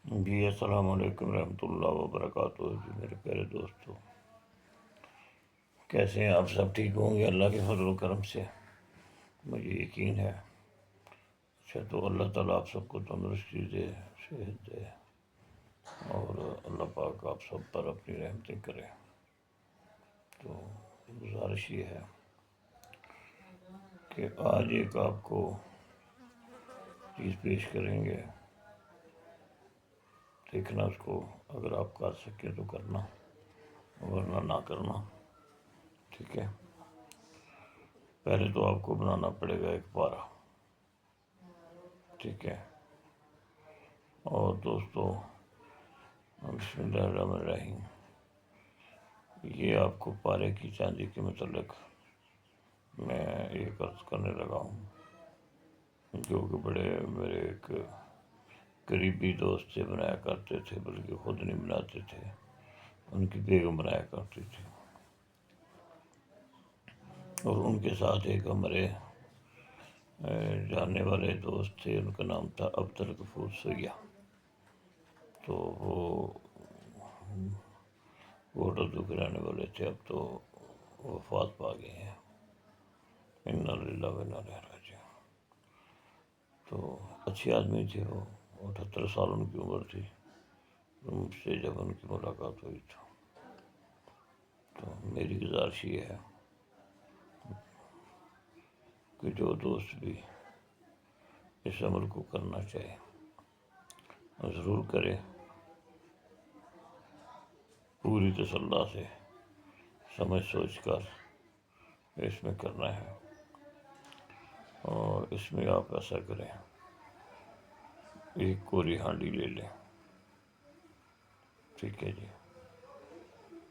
جی السلام علیکم رحمۃ اللہ وبرکاتہ جی میرے پیارے دوستو، کیسے ہیں آپ؟ سب ٹھیک ہوں گے اللہ کے فضل و کرم سے، مجھے یقین ہے۔ اچھا، تو اللہ تعالیٰ آپ سب کو تندرستی دے، صحت دے، اور اللہ پاک آپ سب پر اپنی رحمتیں کرے۔ تو گزارش یہ ہے کہ آج ایک آپ کو چیز پیش کریں گے، دیکھنا اس کو، اگر آپ کر سکیں تو کرنا، ورنہ نہ کرنا، ٹھیک ہے۔ پہلے تو آپ کو بنانا پڑے گا ایک پارا، ٹھیک ہے۔ اور دوستو، بسم اللہ الرحمن الرحیم، یہ آپ کو پارے کی چاندی کے متعلق میں ایک عرض کرنے لگا ہوں، جو کہ بڑے میرے ایک قریبی دوست سے بنایا کرتے تھے، بلکہ خود نہیں بناتے تھے، ان کی بیگم بنایا کرتی تھی، اور ان کے ساتھ ایک ہمارے جاننے والے دوست تھے، ان کا نام تھا عبدالغفور سیاح۔ تو وہ اردو کے رہنے والے تھے، اب تو وفات پا گئے ہیں، انا للہ و انا الیہ راجعون۔ تو اچھے آدمی تھے وہ، 78 سال ان کی عمر تھی مجھ سے جب ان کی ملاقات ہوئی تو میری گزارش یہ ہے کہ جو دوست بھی اس عمل کو کرنا چاہے ضرور کرے، پوری تسلی سے سمجھ سوچ کر اس میں کرنا ہے۔ اور اس میں آپ ایسا کریں، ایک کوری ہانڈی لے لیں، ٹھیک ہے جی۔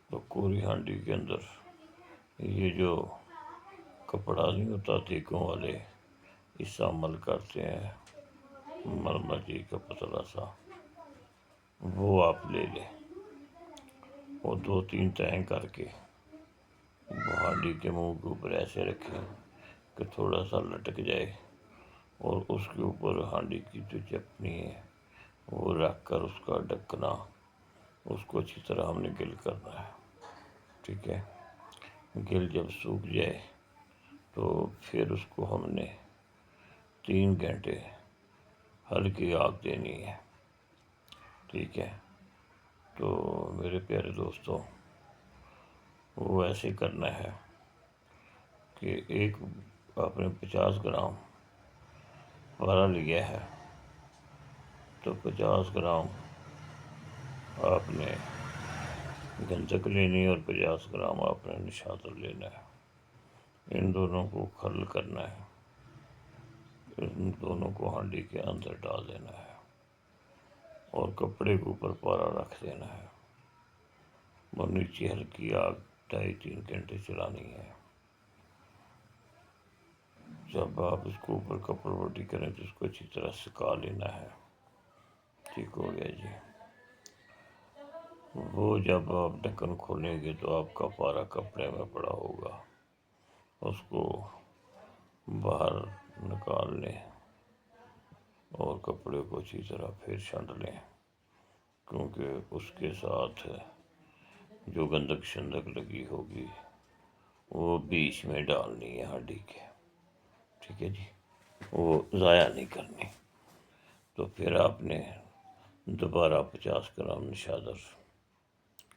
تو کوری ہانڈی کے اندر یہ جو کپڑا نہیں ہوتا دیگوں والے، استعمال کرتے ہیں مرمر کا پتلا سا، وہ آپ لے لیں، اور 2-3 تہیں کر کے وہ ہانڈی کے منہ کے اوپر ایسے رکھیں کہ تھوڑا سا لٹک جائے، اور اس کے اوپر ہانڈی کی جو چپنی ہے وہ رکھ کر اس کا ڈھکنا، اس کو اچھی طرح ہم نے گل کرنا ہے، ٹھیک ہے۔ گل جب سوکھ جائے تو پھر اس کو ہم نے 3 گھنٹے ہلکی آگ دینی ہے، ٹھیک ہے۔ تو میرے پیارے دوستوں، وہ ایسے کرنا ہے کہ ایک آپ نے 50 گرام پارا لیا ہے، تو 50 گرام آپ نے گندک لینی، اور 50 گرام آپ نے نشادر لینا ہے۔ ان دونوں کو کھل کرنا ہے، ان دونوں کو ہانڈی کے اندر ڈال دینا ہے، اور کپڑے کے اوپر پارا رکھ دینا ہے، اور نیچے ہلکی آگ 2.5-3 گھنٹے چلانی ہے۔ جب آپ اس کو اوپر کپڑ وٹی کریں تو اس کو اچھی طرح سکھا لینا ہے، ٹھیک ہو گیا جی۔ وہ جب آپ ڈھکن کھولیں گے تو آپ کا پارا کپڑے میں پڑا ہوگا، اس کو باہر نکال لیں، اور کپڑے کو اچھی طرح پھر چھنڈ لیں، کیونکہ اس کے ساتھ جو گندک شندک لگی ہوگی وہ بیچ میں ڈالنی ہے ہانڈی کے، ٹھیک ہے جی، وہ ضائع نہیں کرنی۔ تو پھر آپ نے دوبارہ 50 گرام نشادر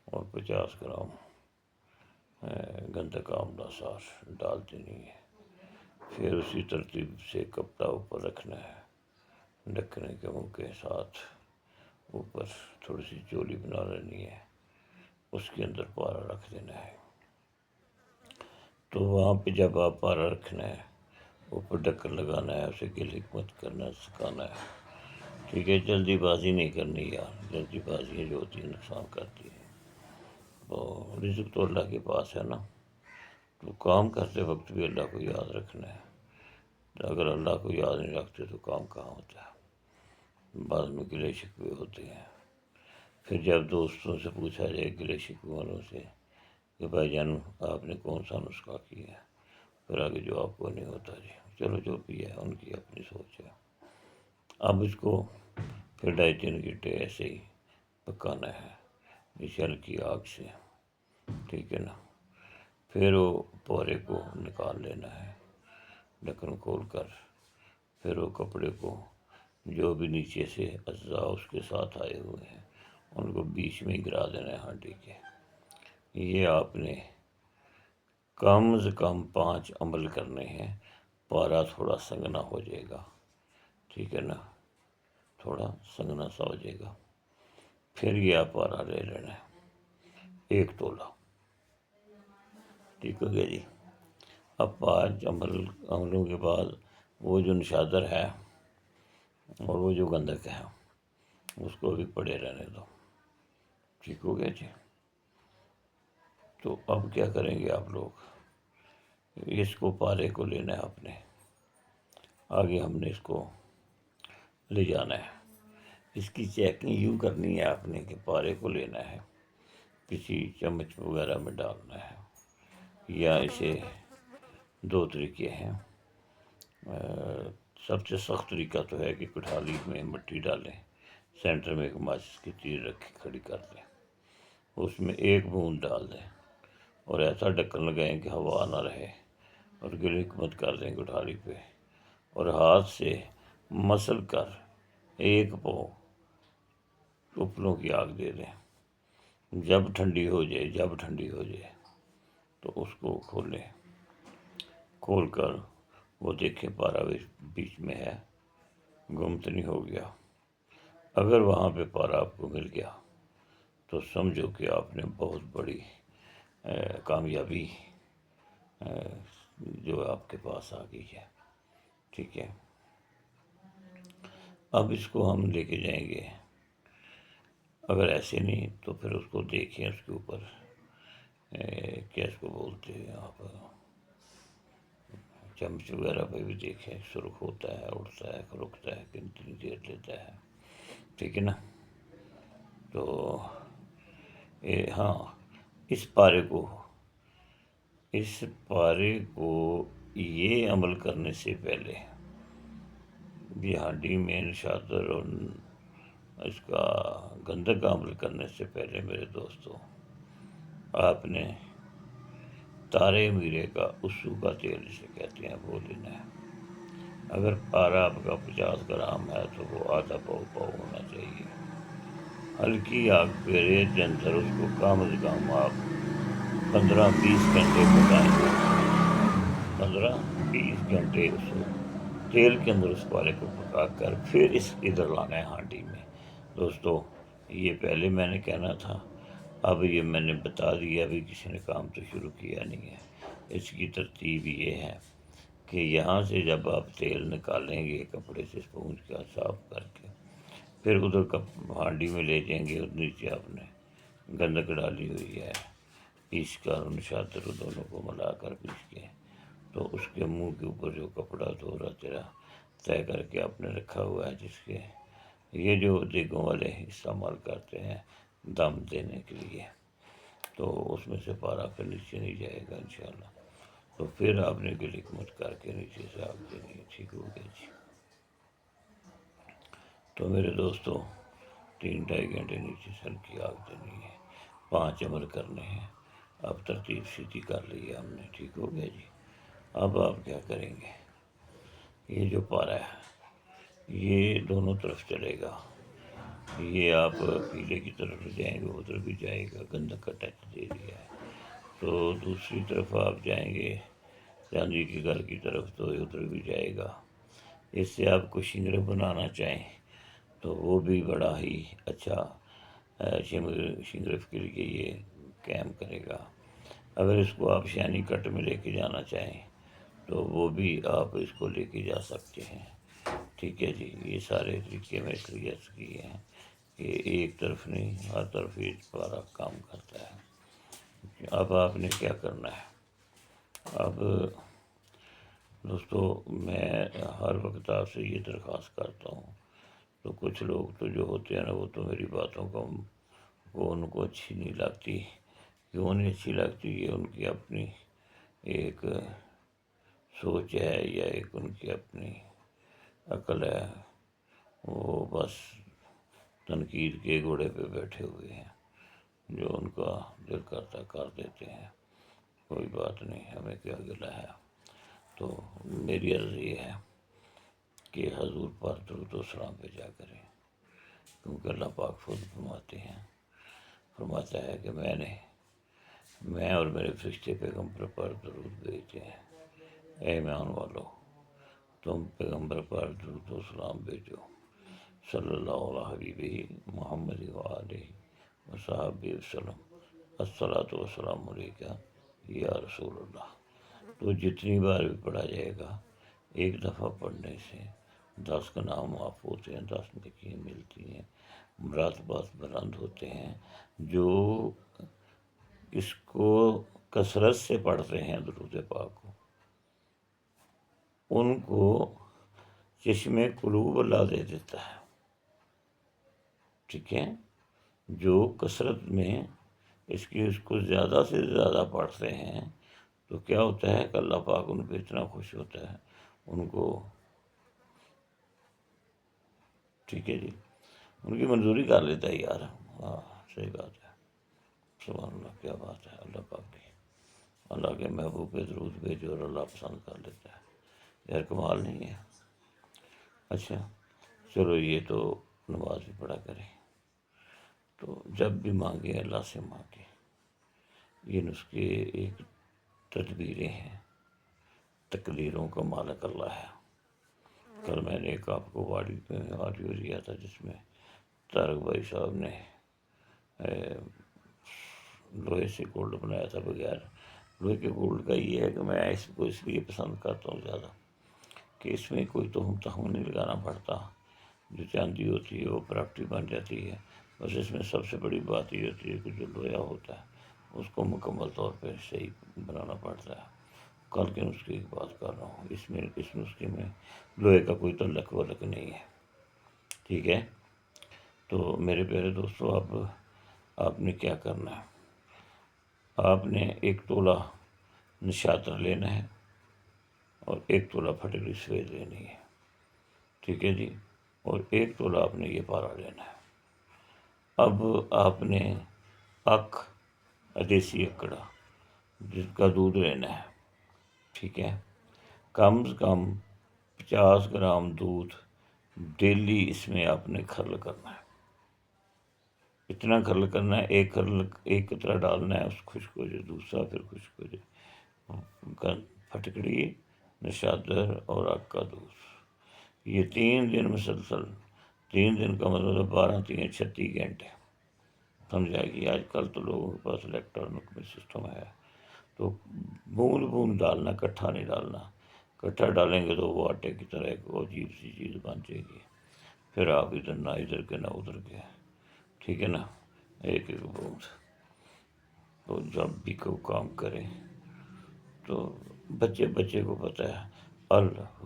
اور 50 گرام گندک آملہ سار ڈال دینی ہے۔ پھر اسی ترتیب سے کپڑا اوپر رکھنا ہے، ڈھکنے کے منہ کے ساتھ اوپر تھوڑی سی چولی بنا لینی ہے، اس کے اندر پارا رکھ دینا ہے۔ تو وہاں پہ جب آپ پارا رکھنا ہے، اوپر ڈھکن لگانا ہے، اسے گل حکمت کرنا ہے، سکھانا ہے، ٹھیک ہے۔ جلدی بازی نہیں کرنی یار، جلدی بازی جو ہوتی ہے نقصان کرتی ہے۔ تو رزق تو اللہ کے پاس ہے نا، تو کام کرتے وقت بھی اللہ کو یاد رکھنا ہے۔ اگر اللہ کو یاد نہیں رکھتے تو کام کہاں ہوتا ہے، بعد میں گلے شکوے ہوتے ہیں۔ پھر جب دوستوں سے پوچھا جائے گلے شکوے والوں سے کہ بھائی جان آپ نے کون سا نسخہ کیا ہے، پھر آگے جواب کو نہیں ہوتا جی، چلو جو بھی ہے ان کی اپنی سوچ ہے۔ اب اس کو پھر 2.5-3 گھنٹے ایسے ہی پکانا ہے نیچے ہلکی آگ سے، ٹھیک ہے نا۔ پھر وہ پورے کو نکال لینا ہے ڈھکن کھول کر، پھر وہ کپڑے کو جو بھی نیچے سے اجزاء اس کے ساتھ آئے ہوئے ہیں ان کو بیچ میں گرا دینا ہے ہانڈی کے۔ یہ آپ نے کم از کم 5 عمل کرنے ہیں، پارا تھوڑا سنگنا ہو جائے گا، ٹھیک ہے نا، تھوڑا سنگنا سا ہو جائے گا۔ پھر یہ آپ پارا لے لینا ہے 1 تولہ، ٹھیک ہو گیا جی۔ اب 5 عملوں کے بعد وہ جو نشادر ہے اور وہ جو گندک ہے اس کو بھی پڑے رہنے دو، ٹھیک ہو گیا جی۔ تو اب کیا کریں گے آپ لوگ، اس کو پارے کو لینا ہے آپ نے، آگے ہم نے اس کو لے جانا ہے۔ اس کی چیکنگ یوں کرنی ہے آپ نے کہ پارے کو لینا ہے، کسی چمچ وغیرہ میں ڈالنا ہے، یا اسے 2 طریقے ہیں۔ سب سے سخت طریقہ تو ہے کہ کٹھالی میں مٹی ڈالیں، سینٹر میں ایک ماچس کی تیر رکھی کھڑی کر دیں، اس میں 1 بوند ڈال دیں اور ایسا ڈھکن لگائیں کہ ہوا نہ رہے، اور گلک مت کر دیں کٹھالی پہ، اور ہاتھ سے مسل کر 1 پاؤ اپلوں کی آگ دے دیں۔ جب ٹھنڈی ہو جائے تو اس کو کھولیں، کھول کر وہ دیکھیں پارا بیچ میں ہے، گم تو نہیں ہو گیا۔ اگر وہاں پہ پارا آپ کو مل گیا تو سمجھو کہ آپ نے بہت بڑی کامیابی جو آپ کے پاس آ گئی ہے، ٹھیک ہے۔ اب اس کو ہم لے کے جائیں گے، اگر ایسے نہیں تو پھر اس کو دیکھیں، اس کے اوپر کیا اس کو بولتے ہیں آپ، چمچ وغیرہ پہ بھی دیکھیں، سرخ ہوتا ہے، اڑتا ہے، رکتا ہے، کتنی دیر لیتا ہے، ٹھیک ہے نا۔ تو ہاں، اس پارے کو یہ عمل کرنے سے پہلے، یہ ہانڈی میں نشادر اور اس کا گندک کا عمل کرنے سے پہلے میرے دوستو، آپ نے تارے میرے کا اسو کا تیل جسے کہتے ہیں وہ لینا ہے۔ اگر پارا آپ کا 50 گرام ہے تو وہ آدھا پاؤ ہونا چاہیے۔ ہلکی آگ پہ ریت کے اندر اس کو کم از کم آپ 15-20 گھنٹے پکائیں گے، 15-20 گھنٹے اس تیل کے اندر اس پارے کو پکا کر پھر ادھر لانا ہے ہانڈی میں۔ دوستو یہ پہلے میں نے کہنا تھا، اب یہ میں نے بتا دیا، ابھی کسی نے کام تو شروع کیا نہیں ہے۔ اس کی ترتیب یہ ہے کہ یہاں سے جب آپ تیل نکالیں گے کپڑے سے اسپونج کا صاف کر کے، پھر ادھر ہانڈی میں لے جائیں گے، اور نیچے آپ نے گندک ڈالی ہوئی ہے، پیس کر نشادر دونوں کو ملا کر پیس کے، تو اس کے منہ کے اوپر جو کپڑا دھورا تیرا طے کر کے آپ نے رکھا ہوا ہے، جس کے یہ جو دیگوں والے استعمال کرتے ہیں دم دینے کے لیے، تو اس میں سے پارا پھر نیچے نہیں جائے گا انشاءاللہ۔ تو پھر آپ نے گلک مت کر کے نیچے سے آگ دینی ہے، ٹھیک ہو گیا جی۔ تو میرے دوستو 3-2.5 گھنٹے نیچے سے ہلکی آگ دینی ہے، 5 عمل کرنے ہیں۔ اب ترتیب سیدھی کر لی ہے ہم نے، ٹھیک ہو گیا جی۔ اب آپ کیا کریں گے، یہ جو پارا ہے یہ دونوں طرف چلے گا، یہ آپ پیلے کی طرف جائیں گے ادھر بھی جائے گا، گندک کا ٹچ دے دیا ہے، تو دوسری طرف آپ جائیں گے چاندی کے گھر کی طرف تو ادھر بھی جائے گا۔ اس سے آپ کو شنگر بنانا چاہیں تو وہ بھی بڑا ہی اچھا شنگرف کے لیے یہ کام کرے گا۔ اگر اس کو آپ شائنی کٹ میں لے کے جانا چاہیں تو وہ بھی آپ اس کو لے کے جا سکتے ہیں، ٹھیک ہے جی۔ یہ سارے طریقے میں اس لیے کیے ہیں کہ ایک طرف نہیں، ہر طرف یہ پارا کام کرتا ہے۔ اب آپ نے کیا کرنا ہے، اب دوستو میں ہر وقت آپ سے یہ درخواست کرتا ہوں، تو کچھ لوگ تو جو ہوتے ہیں نا وہ تو میری باتوں کو ان کو اچھی نہیں لگتی، کیوں نہیں اچھی لگتی، یہ ان کی اپنی ایک سوچ ہے یا ایک ان کی اپنی عقل ہے، وہ بس تنقید کے گھوڑے پہ بیٹھے ہوئے ہیں، جو ان کا دل کرتا کر دیتے ہیں، کوئی بات نہیں، ہمیں کیا گلہ ہے۔ تو میری عرض یہ ہے کہ حضور پر درود و سلام بھیجا کریں، کیونکہ اللہ پاک خود فرماتا ہے کہ میں اور میرے فرشتے پیغمبر پر درود بھیجتے ہیں۔ اے ایمان والو، تم پیغمبر پر درود و سلام بھیجو، صلی اللہ علیہ حبیبہ محمد وآلہ وصحبہ وسلم، الصلاۃ والسلام علیکہ یا رسول اللہ۔ تو جتنی بار بھی پڑھا جائے گا، ایک دفعہ پڑھنے سے 10 کا نام معاف ہوتے ہیں، 10 نیکیاں ملتی ہیں، مراتبات بلند ہوتے ہیں۔ جو اس کو کثرت سے پڑھتے ہیں درود پاک کو، ان کو چشم قلوب اللہ دے دیتا ہے، ٹھیک ہے۔ جو کثرت میں اس کو زیادہ سے زیادہ پڑھتے ہیں تو کیا ہوتا ہے کہ اللہ پاک ان پہ اتنا خوش ہوتا ہے، ان کو، ٹھیک ہے جی، ان کی منظوری کر لیتا ہے یار۔ ہاں صحیح بات ہے، سبحان اللہ، کیا بات ہے اللہ پاک کی۔ اللہ کے محبوب پہ درود بھیجو اور اللہ پسند کر لیتا ہے، یار کمال نہیں ہے۔ اچھا چلو، یہ تو نماز بھی پڑھا کریں، تو جب بھی مانگے اللہ سے مانگے۔ یہ نسخے ایک تدبیریں ہیں، تقدیروں کا مالک اللہ ہے۔ کل میں نے ایک آپ کو آڈیو دیا تھا جس میں طارق بھائی صاحب نے لوہے سے گولڈ بنایا تھا بغیر لوہے کے گولڈ کا۔ یہ ہے کہ میں اس کو اس لیے پسند کرتا ہوں زیادہ کہ اس میں کوئی تہم نہیں لگانا پڑتا، جو چاندی ہوتی ہے وہ پراپرٹی بن جاتی ہے۔ بس اس میں سب سے بڑی بات یہ ہوتی ہے کہ جو لوہا ہوتا ہے اس کو مکمل طور پہ صحیح بنانا پڑتا ہے۔ کل کے نسخے کی بات کر رہا ہوں، اس نسخے میں لوہے کا کوئی تعلق ولق نہیں ہے، ٹھیک ہے۔ تو میرے پیارے دوستو، اب آپ نے کیا کرنا ہے؟ آپ نے 1 تولہ نشاتر لینا ہے اور 1 تولہ پھٹکڑی سفید لینی ہے، ٹھیک ہے جی، اور 1 تولہ آپ نے یہ پارا لینا ہے۔ اب آپ نے دیسی اکڑا جس کا دودھ لینا ہے، ٹھیک ہے۔ کم سے کم 50 گرام دودھ ڈیلی اس میں آپ نے کھرل کرنا ہے۔ اتنا کھرل کرنا ہے، ایک قطرہ ڈالنا ہے، اس خشک ہو جائے، دوسرا پھر خشک ہو جائے۔ پھٹکڑی، نشادر اور آگ کا دودھ، یہ 3 دن مسلسل، 3 دن کا مطلب 12 3 36 گھنٹے، سمجھا گی۔ آج کل تو لوگوں کے پاس الیکٹرانک میں سسٹم ہے، تو بوند بوند ڈالنا، کٹھا نہیں ڈالنا۔ کٹھا ڈالیں گے تو وہ آٹے کی طرح ایک عجیب سی چیز بن جائے گی، پھر آپ نہ ادھر کے نہ ادھر کے، ٹھیک ہے نا۔ ایک بوند، تو جب بھی کوئی کام کریں تو بچے کو پتہ ہے اللہ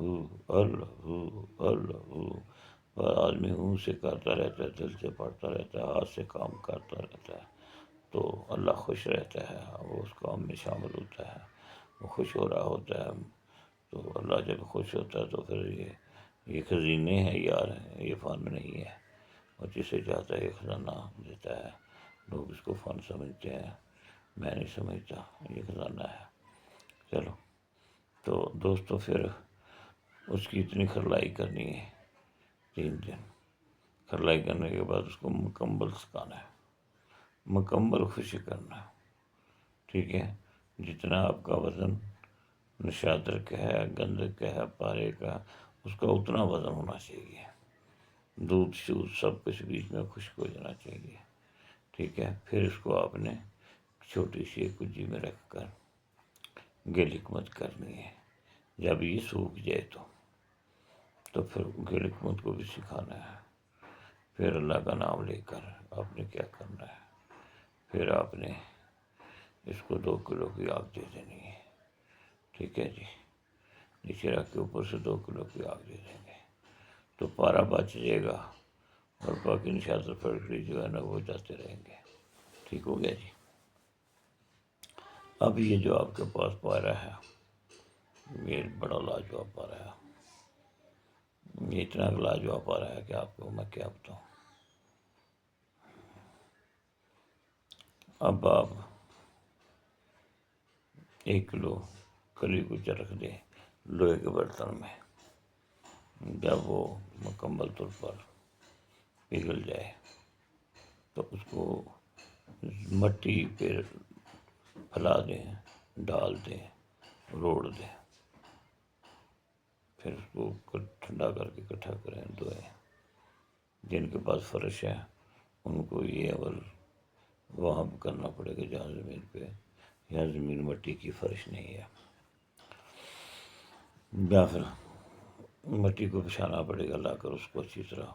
اللہ اللہ، آدمی منہ سے کرتا رہتا ہے، دل سے پڑھتا رہتا ہے، ہاتھ سے کام کرتا رہتا ہے، تو اللہ خوش رہتا ہے، وہ اس کام میں شامل ہوتا ہے، وہ خوش ہو رہا ہوتا ہے۔ تو اللہ جب خوش ہوتا ہے تو پھر یہ خزینے ہیں یار، یہ فن نہیں ہے، اور جسے چاہتا ہے یہ خزانہ دیتا ہے۔ لوگ اس کو فن سمجھتے ہیں، میں نہیں سمجھتا، یہ خزانہ ہے۔ چلو تو دوستو، پھر اس کی اتنی کھرلائی کرنی ہے، 3 دن کھرلائی کرنے کے بعد اس کو مکمل سکھانا ہے، مکمل خشک کرنا ہے، ٹھیک ہے۔ جتنا آپ کا وزن نشادر کا ہے، گندک کا ہے، پارے کا، اس کا اتنا وزن ہونا چاہیے۔ دودھ شودھ سب کچھ بیچ میں خشک ہو جانا چاہیے، ٹھیک ہے۔ پھر اس کو آپ نے چھوٹی سی ایک کجی میں رکھ کر گل حکمت کرنی ہے۔ جب یہ سوکھ جائے تو پھر گل حکمت کو بھی سکھانا ہے۔ پھر اللہ کا نام لے کر آپ نے کیا کرنا ہے؟ پھر آپ نے اس کو 2 کلو کی آگ دے دینی ہے، ٹھیک ہے جی۔ نیچے رکھ کے اوپر سے 2 کلو کی آگ دے دیں گے تو پارا بچ جائے گا، اور باقی نشاطر پھٹکڑی جو ہے نا وہ جاتے رہیں گے، ٹھیک ہو گیا جی۔ اب یہ جو آپ کے پاس پارا ہے، یہ بڑا لاجواب پارا ہے، یہ اتنا لاجواب پارا ہے کہ آپ کو میں کیا بتاؤں۔ اب آپ 1 کلو کلی کو رکھ دیں لوہے کے برتن میں. جب وہ مکمل طور پر پگھل جائے تو اس کو مٹی پہ پھیلا دیں، ڈال دیں، روڑ دیں. پھر اس کو ٹھنڈا کر کے اکٹھا کریں، دھوئیں. جن کے پاس فرش ہے ان کو یہ عمل وہاں پہ کرنا پڑے گا جہاں زمین پہ یا زمین مٹی کی فرش نہیں ہے، یا پھر مٹی کو بچھانا پڑے گا، لا کر اس کو اچھی طرح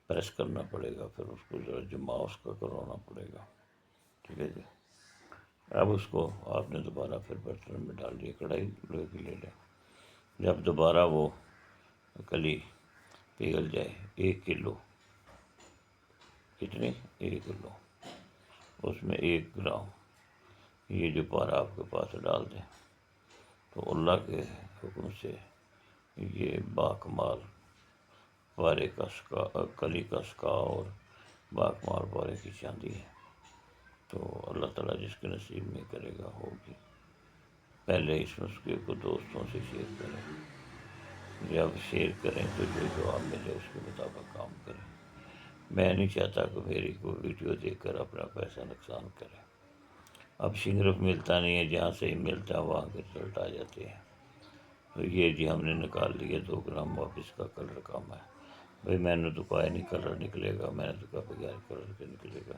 پریس کرنا پڑے گا. پھر اس کو ذرا جمع اس کا کروانا پڑے گا. ٹھیک ہے جی. اب اس کو آپ نے دوبارہ پھر برتن میں ڈال دیا، کڑھائی لوہے کی لے لیں. جب دوبارہ وہ کلی پگھل جائے 1 کلو، کتنی 1 کلو، اس میں 1 گرام یہ جو پارا آپ کے پاس ڈال دیں. تو اللہ کے حکم سے یہ باکمال پارے کا کلی کا سکا اور باکمال پارے کی چاندی ہے. تو اللہ تعالیٰ جس کے نصیب میں کرے گا ہوگی. پہلے اس نسخے کو دوستوں سے شیئر کریں. جب شیئر کریں تو جو جواب ملے اس کے مطابق کام کریں. میں نہیں چاہتا کہ میری کوئی ویڈیو دیکھ کر اپنا پیسہ نقصان کرے. اب شنگرف ملتا نہیں ہے، جہاں سے ہی ملتا ہے وہاں کے رزلٹ آ جاتے ہیں. تو یہ جی ہم نے نکال لیا 2 گرام، واپس کا کلر کم ہے. بھائی میں نے تو کہا نہیں کلر نکلے گا، میں نے تو کہا بغیر کلر کے نکلے گا.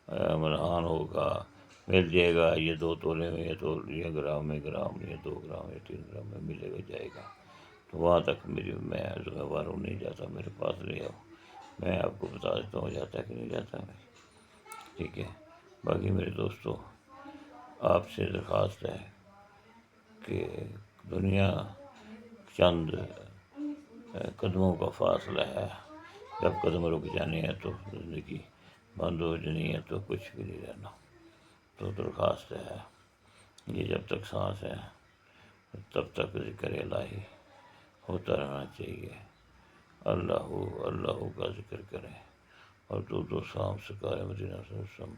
امتحان ہوگا، مل جائے گا. یہ 2 تولے میں، یہ گرام میں، گرام میں، 2 گرام یا 3 گرام میں ملے گا، جائے گا. تو وہاں تک میں ذمہ وار ہوں، نہیں جاتا. میرے پاس لے آؤ، میں آپ کو بتا دیتا ہوں جاتا ہے کہ نہیں جاتا ہے. ٹھیک ہے. باقی میرے دوستو، آپ سے درخواست ہے کہ دنیا چند قدموں کا فاصلہ ہے. جب قدم رک جانے ہیں تو زندگی بند ہو جانی ہے، تو کچھ بھی نہیں رہنا. تو درخواست ہے، یہ جب تک سانس ہے تب تک ذکر الہی ہوتا رہنا چاہیے. اللہ اللہ کا ذکر کریں اور دو شام سکار مدینہ صلی اللہ علیہ وسلم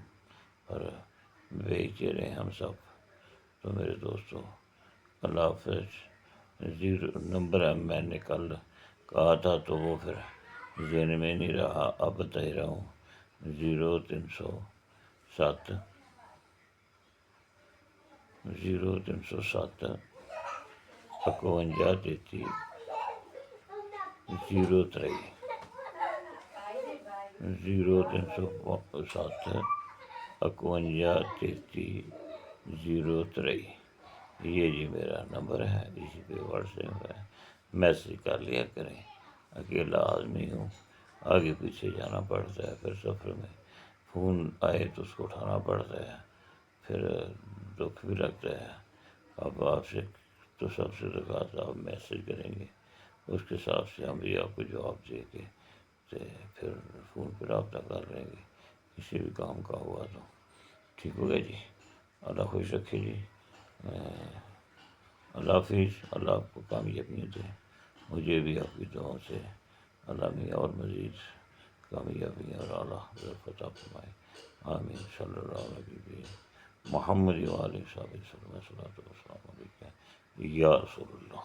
پر بھیجتے رہیں ہم سب. تو میرے دوستو اللہ حافظ. 0 نمبر ہے، میں نے کل کہا تھا تو وہ پھر ذہن میں نہیں رہا، اب بتا ہی رہا ہوں. 0307 53 33 03 0307 51 33 03. یہ جی میرا نمبر ہے، اسی پہ واٹس ایپ ہے. میسیج کر لیا کریں. اکیلا آدمی ہوں، آگے پیچھے جانا پڑتا ہے، پھر سفر میں فون آئے تو اس کو اٹھانا پڑتا ہے، پھر دکھ بھی لگتا ہے. اب آپ سے تو سب سے درخواست آپ میسیج کریں گے، اس کے حساب سے ہم بھی آپ کو جواب دے کے پھر فون پہ رابطہ کر لیں گے کسی بھی کام کا ہوا تو. ٹھیک ہو گیا جی. اللہ خوش رکھے جی. اللہ حافظ. اللہ آپ کو کامیابیاں دے، مجھے بھی آپ کی دعاؤں سے اللہ میں اور مزید کامیابی اور اعلیٰ فتح فرمائے. آمین. صلی اللہ علیہ محمد و آلہ وصحبہ وسلم. السلام علیکم یا رسول اللہ.